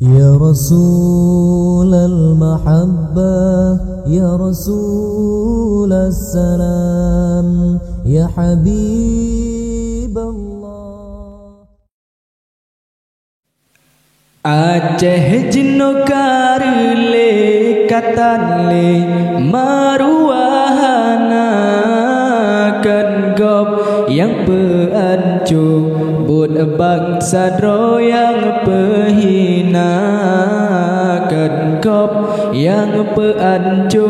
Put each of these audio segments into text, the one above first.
يا رسول المحبة يا رسول السلام يا حبيب الله Aceh jinokar le katan le maruahana kan gop yang peancu bud bangsa dro yang pehina kan gop yang peancu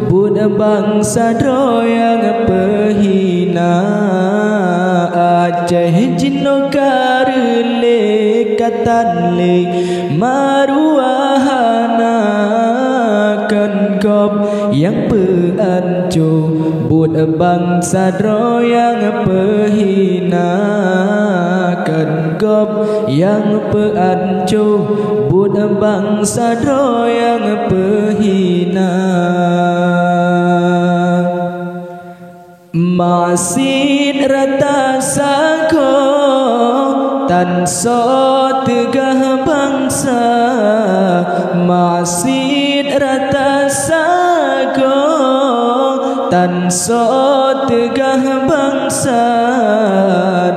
bud bangsa dro yang pehina Aceh jinokar le katan le maruahana kan gop yang peancu bud bangsa dro yang pehina kan gop yang peancu bud bangsa dro yang pehina Masin rata sako tan so tegah bangsa Masin rata sako tan so tegah bangsa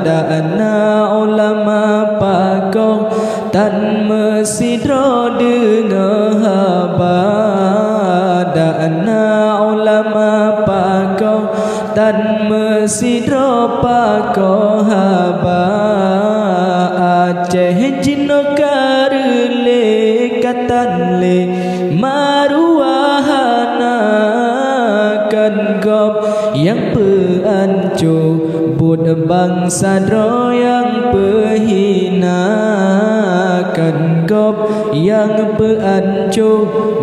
Dana ulama pakoh tan mesidro dengar haba Dana ulama pakoh tan mesidro pakoh haba Aceh jinokar le katan le maruahana kan gop yang peancu bud bangsa dro yang pehina kan gop yang peancu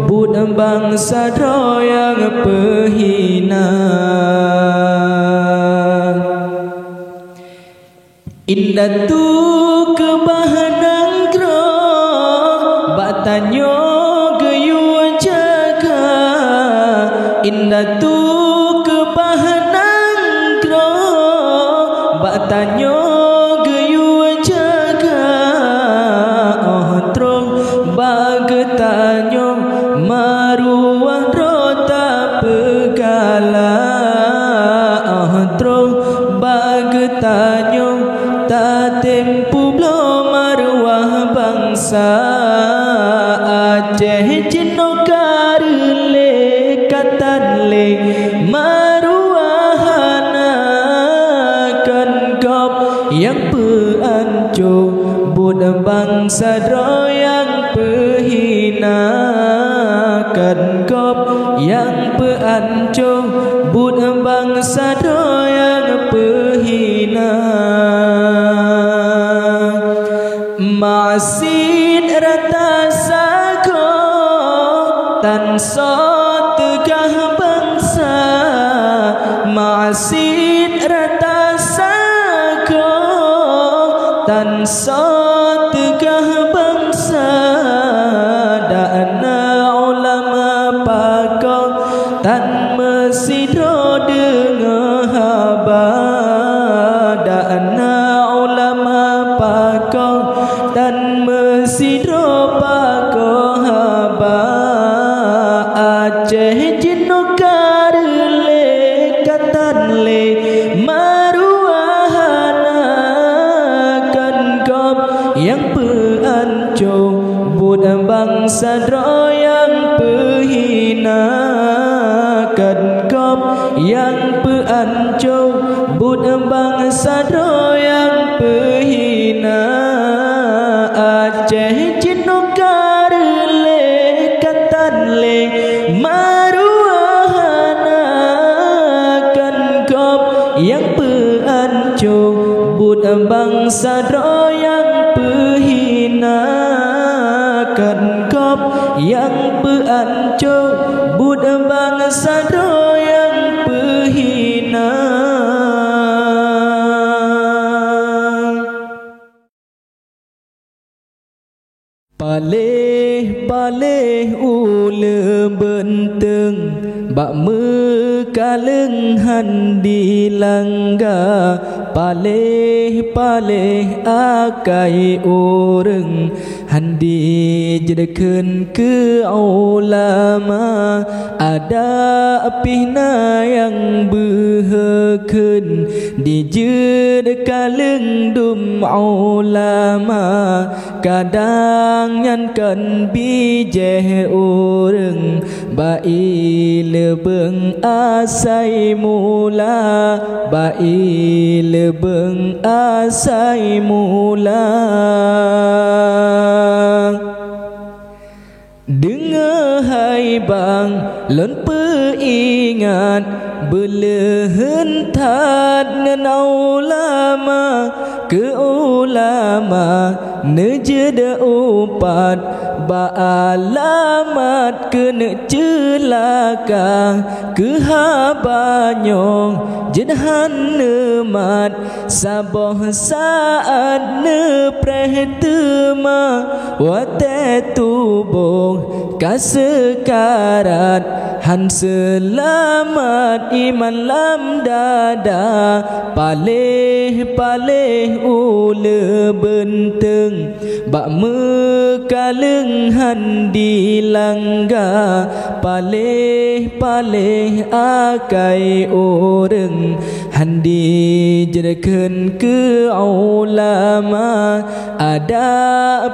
bud bangsa dro yang pehina Indah tu kebahanan gro batanyo geyu jaga Indah tu kebahanan gro batanyo geyu jaga Oh trong bagetanyo maruah rota pegala Oh trong bagetanyo ta tempu blo marwah bangsa Aceh jinokar le katan le maruahana kan gop yang peancu bud bangsa dro yang pehina kan gop yang peancu bud bangsa dro yang pehina Masin rata sako tan so tegah bangsa Masin rata sako tan so tegah bangsa Dana ulama pakoh tan mesidro dengar haba Dana ulama pakoh dan mesidro pakoh haba Aceh jinokar le katan le maruahana kan gop yang peancu bud bangsa dro yang pehina kan gop yang peancu bud bangsa dro yang pehina Aceh jinokar le katan le maruahana kan gop yang peancu bud bangsa dro yang pehina kan gop yang peancu bud bangsa dro yang pehina Paleh paleh ule benteng bak me kaleng handi langga paleh-paleh akai orang handi jedekeun ke ulama ada apihna yang behekeun dijed kaleng dum ulama kadang nyankan bijeh orang bai lebeng asai mula bai lebeng asai mula dengar hai bang lon peingat belehen tad ngan ulama ke ulama nejeda upat ba alamat kena celaka ke habanyong jedhan nemat saboh saat ne prehtema wate tubuh kasekarat han selamat iman lam dada paleh-paleh ule benteng bak mekaleng handi langga paleh-paleh akai orang handi jedekeun ke ulama ada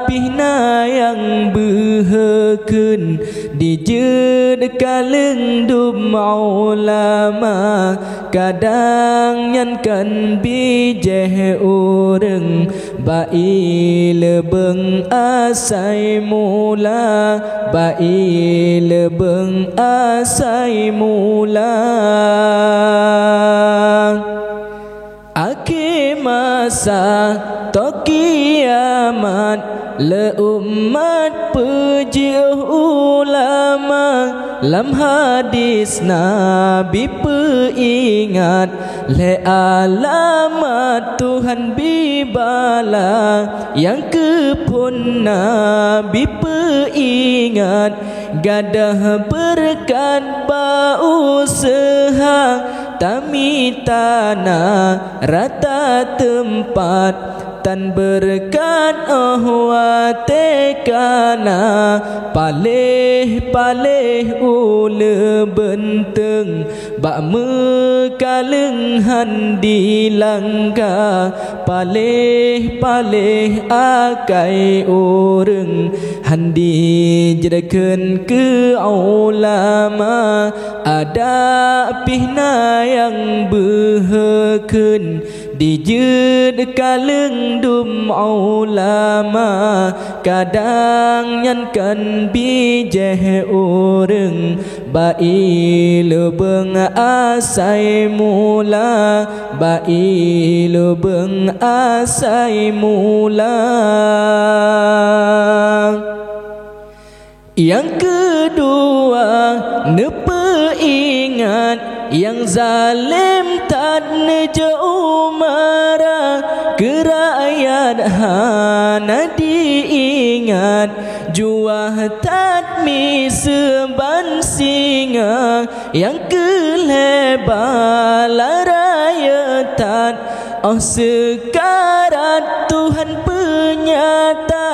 pihna yang behekeun dijed kaleng dum ulama kadang nyankan bijeh orang bai lebeng asai mula bai lebeng asai mula akhir masa to kiamat le umat puji ulama lam hadis nabi peingat le alamat Tuhan bibala yang kepun nabi peingat gadah berkat bausaha tami tanah rata tempat tan berkat ahwate kana paleh-paleh ule benteng bak mekaleng handi langga paleh-paleh akai orang handi jedekeun ke ulama ada pihna yang behekeun dijed kaleng dum ulama kadang nyankan bijeh orang bai lebeng asai mula bai lebeng asai mula yang kedua nepeingat yang zalim tak nejauh marah kerayat hana diingat juah tak mi seban singa yang kelebal rakyat oh sekarat Tuhan penyata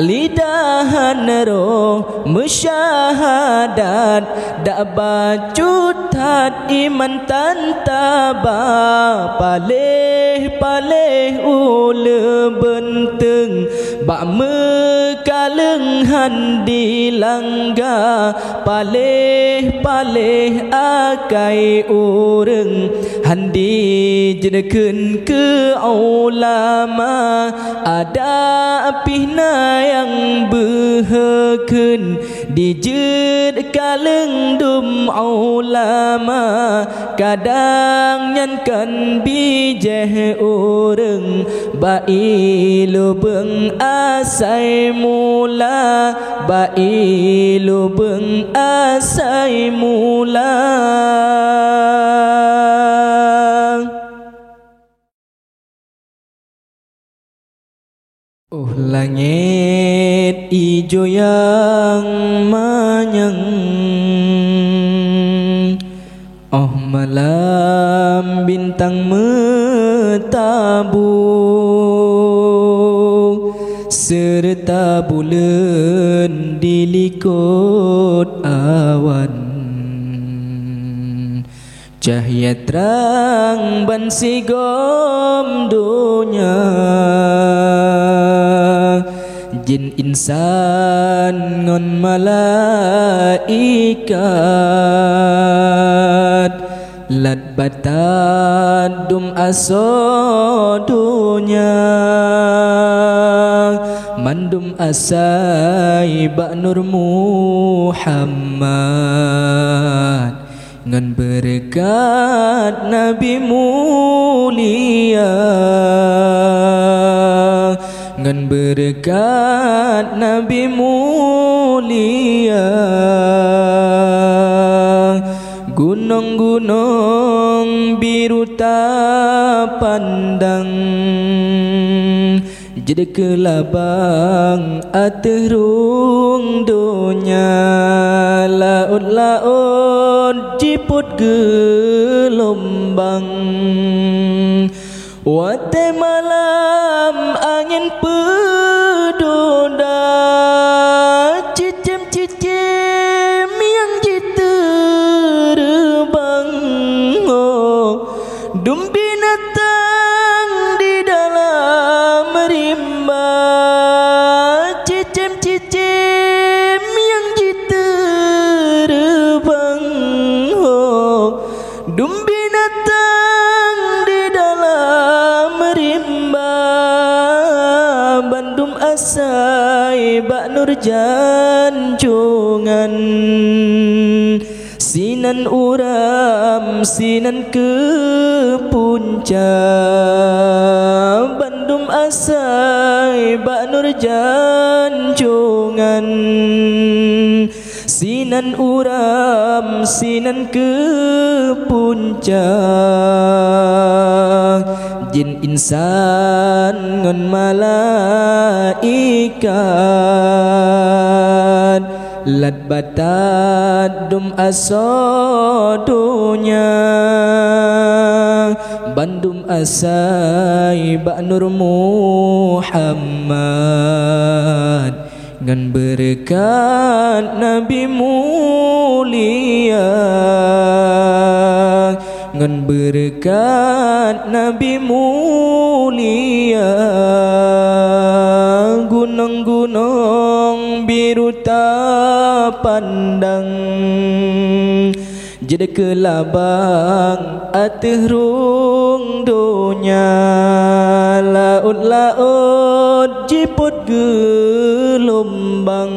lidahan roh mesyahadat dak bacutat iman tantaba paleh-paleh ule benteng bak mekaleng handi langga paleh-paleh akai orang handi jedekeun ke ulama ada pihna yang behekeun dijed kaleng dum ulama kadang nyankan bijeh orang bai lubeng asai mula bai lubeng asai mula oh langit ijo yang manyang Oh malam bintang metabur serta bulan dilikut awan, cahaya terang ban sigom dunia, jin insan ngon malaikat, lat batad dum aso dunia, mandum asai bak nur Muhammad, ngan berkat Nabi mulia, ngan berkat Nabi mulia. Gunung-gunung biru tak pandang, jadi kelabang aterung dunia, laut-laut jiput gelombang, wate malam angin pedoda, cicim-cicim yang jiterbang, oh, dum binatang di dalam rimba, cicim-cicim yang jiterbang, oh, dum binatang di dalam rimba, bandum asai bak nur janjungan, sinan uram sinan ke puncak, bandum asai bak nur janjungan, sinan uram sinan ke puncak, jin insan ngon malaikat, lat batad dum aso dunia, bandum asai bak nur Muhammad, ngan berkat Nabi mulia, ngan berkat Nabi mulia. Gunung-gunung biru tak pandang, jadi kelabang aterung dunia, laut-laut jiput gelombang,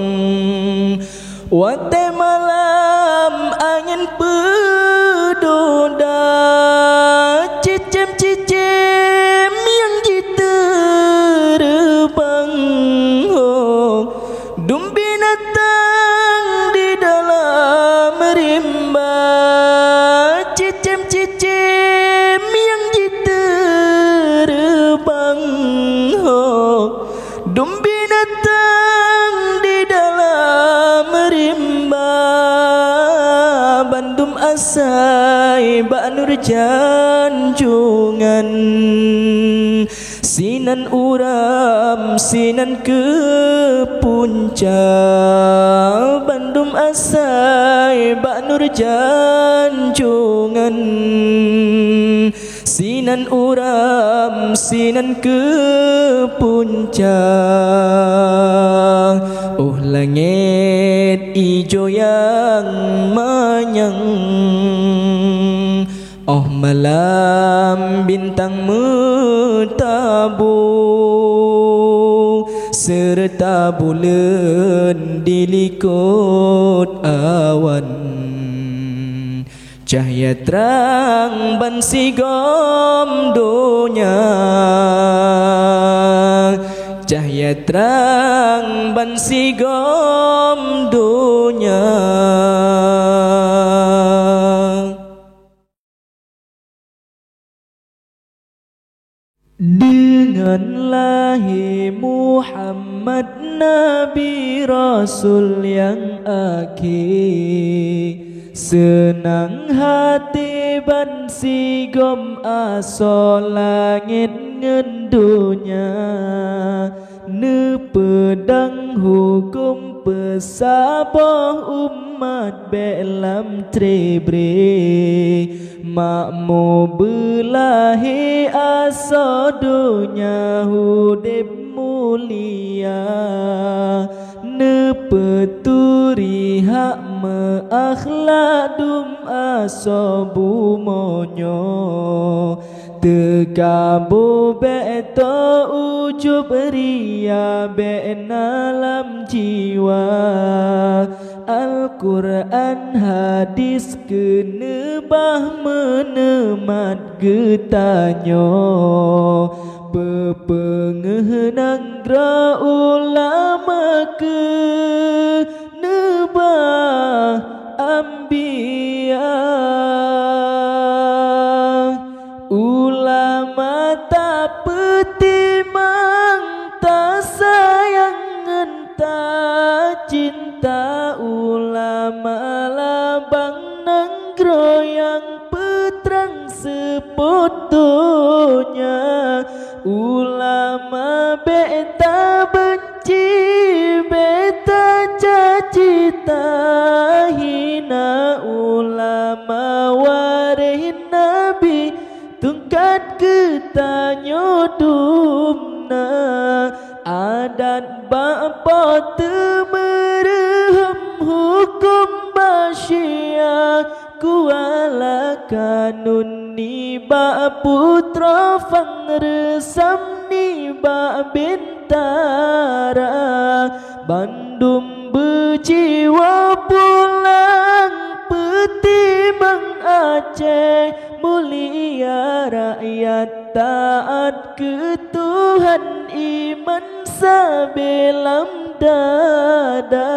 wate malam angin pedoda, cicim-cicim yang jiterbang, oh, dum binatang di dalam rimba, cicim-cicim yang jiterbang, oh, dum binatang di dalam rimba, bandum asai bak nur janjungan, sinan uram sinan ke puncak, bandum asai bak nur janjungan, sinan uram sinan ke puncak. Oh langit ijo yang manyang, oh malam bintang metabur serta bulan dilikut awan, cahaya terang ban sigom dunia, cahaya terang ban sigom dunia. Dengan lahir Muhammad Nabi Rasul yang akhir, senang hati ban sigom aso langit ngendunya ne pedang hukum pesabah umat belam trebre makmu belahi aso dunya hudib mulia ne peturi hak me akhlak dum aso bumonyo Tekabu beto ujub ria benalam jiwa Al-Quran hadis kenebah menemat getanyo Pepengenang gra ulama ke nebah ambia Ulama tak petimang tak sayang entah cinta ulama labang nanggro yang petrang sepotonya ulama beta benci beta caci tak hina ulama warin nabi tungkat ketanyo dumna adat bapa temerhem hukum basya kuala kanun ni ba putra fang resam ni ba bintara Bandung berjiwa pulang petimang Aceh mulia rakyat taat ke Tuhan iman sabelam dada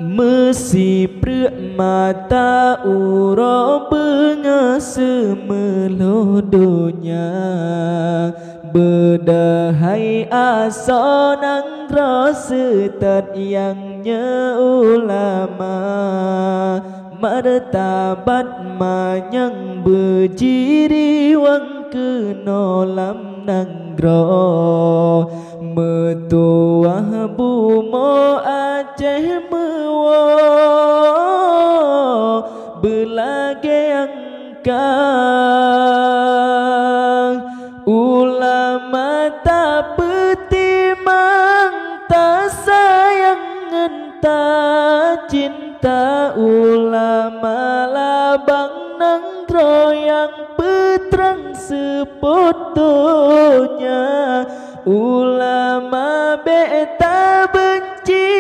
Mesi prek mata uro benga semelodonya Bedahai asa nang rasa tat yangnya ulama Martabat manyang bejiri wang kenolam nanggro Metuah bumo Aceh mewo Belage angkang Ulama tak petimang tak sayang entah cinta ulama labang nanggro yang petrang sepotonya ulama beta benci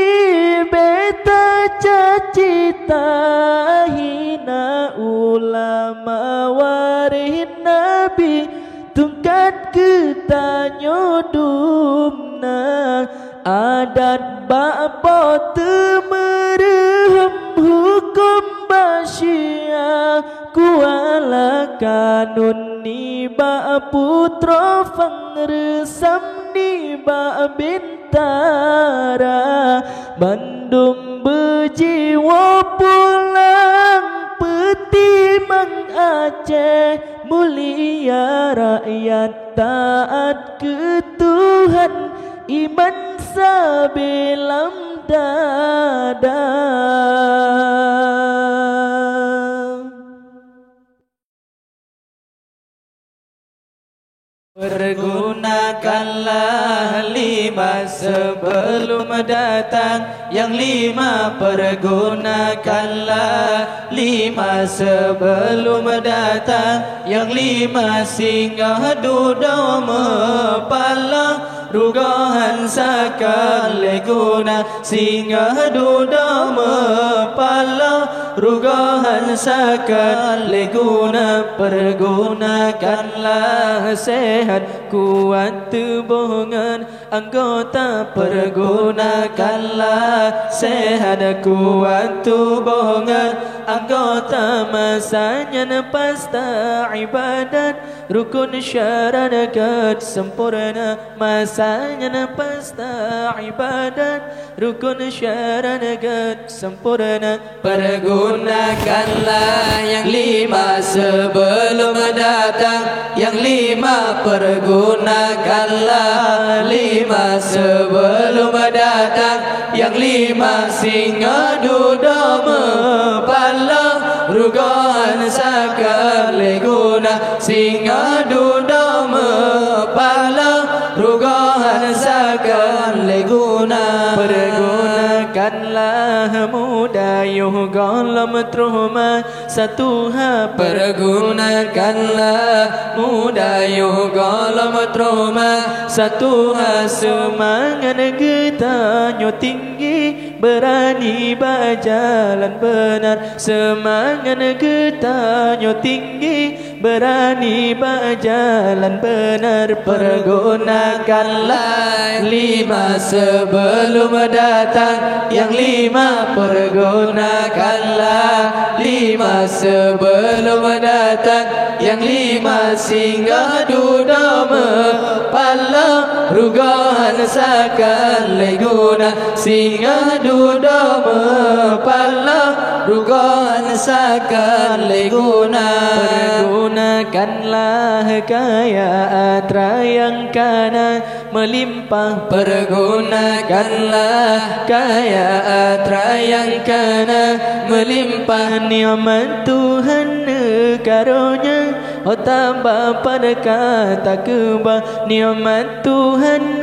beta caci tak hina ulama warin nabi tungkat ketanyo dumna adat bapa temerhem hukum basya kuala kanun ni ba putra fang resam ni ba bintara Bandung berjiwa pulang petimang Aceh mulia rakyat taat ke Tuhan iman sabelam dada Pergunakanlah 5 sebelum datang Yang 5 pergunakanlah 5 sebelum datang Yang 5 singgah duduk mepala Rugahan sakale guna singgah duduk mepala Rugahan sakale guna pergunakanlah sehat kuat tubuhan anggota pergunakanlah sehat kuat tubuhnya anggota masanya pasta ibadat rukun syarat sempurna masanya pasta ibadat rukun syarat sempurna pergunakanlah yang 5 sebelum datang yang 5 pergunakanlah 5 sebelum datang yang 5 singa duda mepala rugaan sakale guna singa duda mepala rugaan sakale guna pergunakanlah mudayuh galam truhma satuha pergunakanlah mudayuh galam truhma satuha semangat getanyo tinggi berani berjalan benar semangat getanyo tinggi berani berjalan benar pergunakanlah 5 sebelum datang yang 5 pergunakanlah 5 sebelum datang yang 5 singgah duda mepala rugaan sakale guna singgah duda mepala rugaan sakale guna pergunakanlah kekayaan yang kana melimpah pergunakanlah kekayaan yang kana melimpah nikmat Tuhan karunia oh tambah pada kata kebal nikmat Tuhan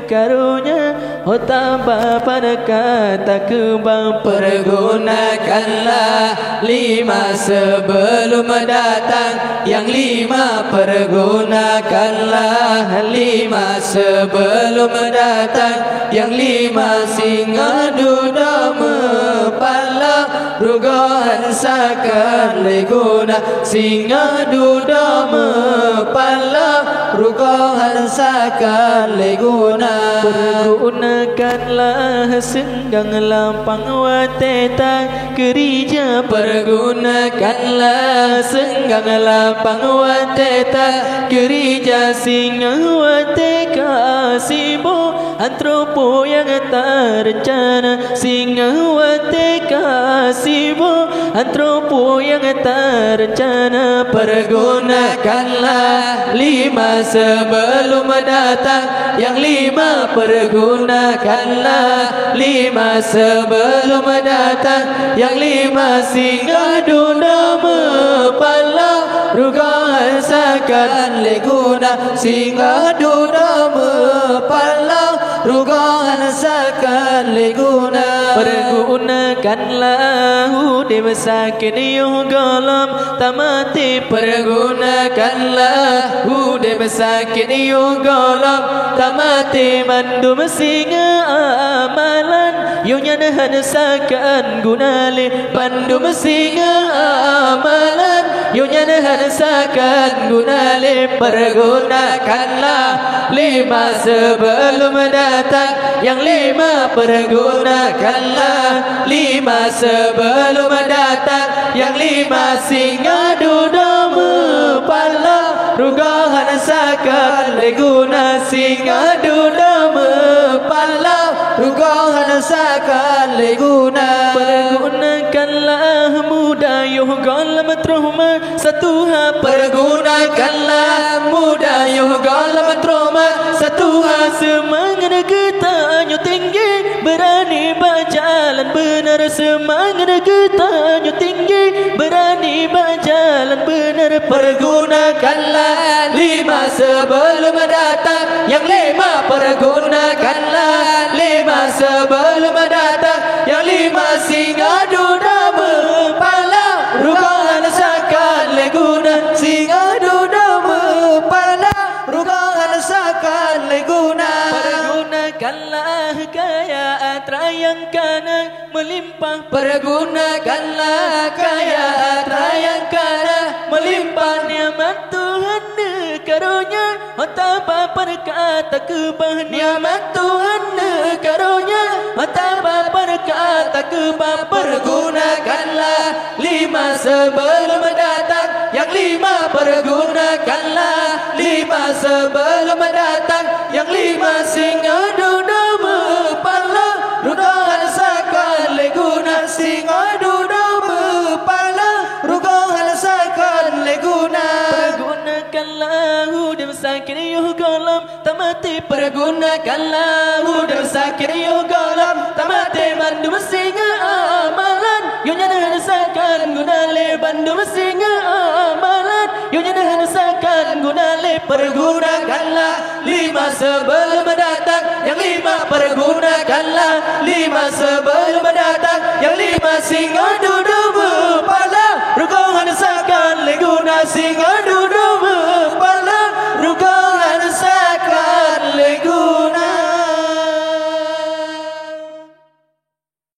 karunia oh tambah pada kata kebal pergunakanlah 5 sebelum datang yang 5 pergunakanlah 5 sebelum datang yang 5 singa duda mepala rugaan sakale guna singa duda mepala rugaan sakale guna pergunakanlah senggang lampang wateta kerja pergunakanlah senggang lampang wateta kerja singa wateka sibo antropo yang terencana singa wateka sibo antropo yang terencana pergunakanlah 5 sebelum datang yang 5 pergunakanlah 5 sebelum datang yang 5 singgah duda mepala rugaan sakale guna singgah duda mepala rugaan sakale guna pergunakanlah ude besakin yuh galam tamati pergunakanlah ude besakin yuh galam tamati mandu mesinga amalan yunya nahan sakan gunale mandu mesinga amalan yunya nahan sakan gunale pergunakanlah 5 sebelum datang yang 5 pergunakanlah 5 sebelum datang yang 5 singa duda mepala rugaan sakale guna singa duda mepala rugaan sakale guna pergunakanlah mudayuh galam truhma satuha pergunakanlah mudayuh galam truhma satuha semangat getanyo tinggi berani berjalan benar semangat getanyo tinggi berani berjalan benar pergunakanlah 5 sebelum datang yang 5 pergunakanlah 5 sebelum datang yang 5 singa duda mepala rugaan sakale guna singa duda mepala rugaan sakale guna pergunakanlah kekayaan yang kana melimpah pergunakanlah kekayaan yang kana melimpah nikmat Tuhan karunia tanpa berkata kebah nikmat Tuhan karunia tanpa berkata kebah pergunakanlah 5 sebelum datang yang 5 pergunakanlah 5 sebelum datang yang 5 singa duda mepala rudohan sakal leguna singa duda mepala rudohan sakal leguna pergunakanlah hudam sakir yugalam tamati pergunakanlah hudam sakir yugalam tamati mandum singa amalan yunya sakan gunale bandum singa amalan yunya sakan gunale pergunakanlah 5 sebelum datang yang 5 pergunakanlah 5 sebelum datang yang 5 singa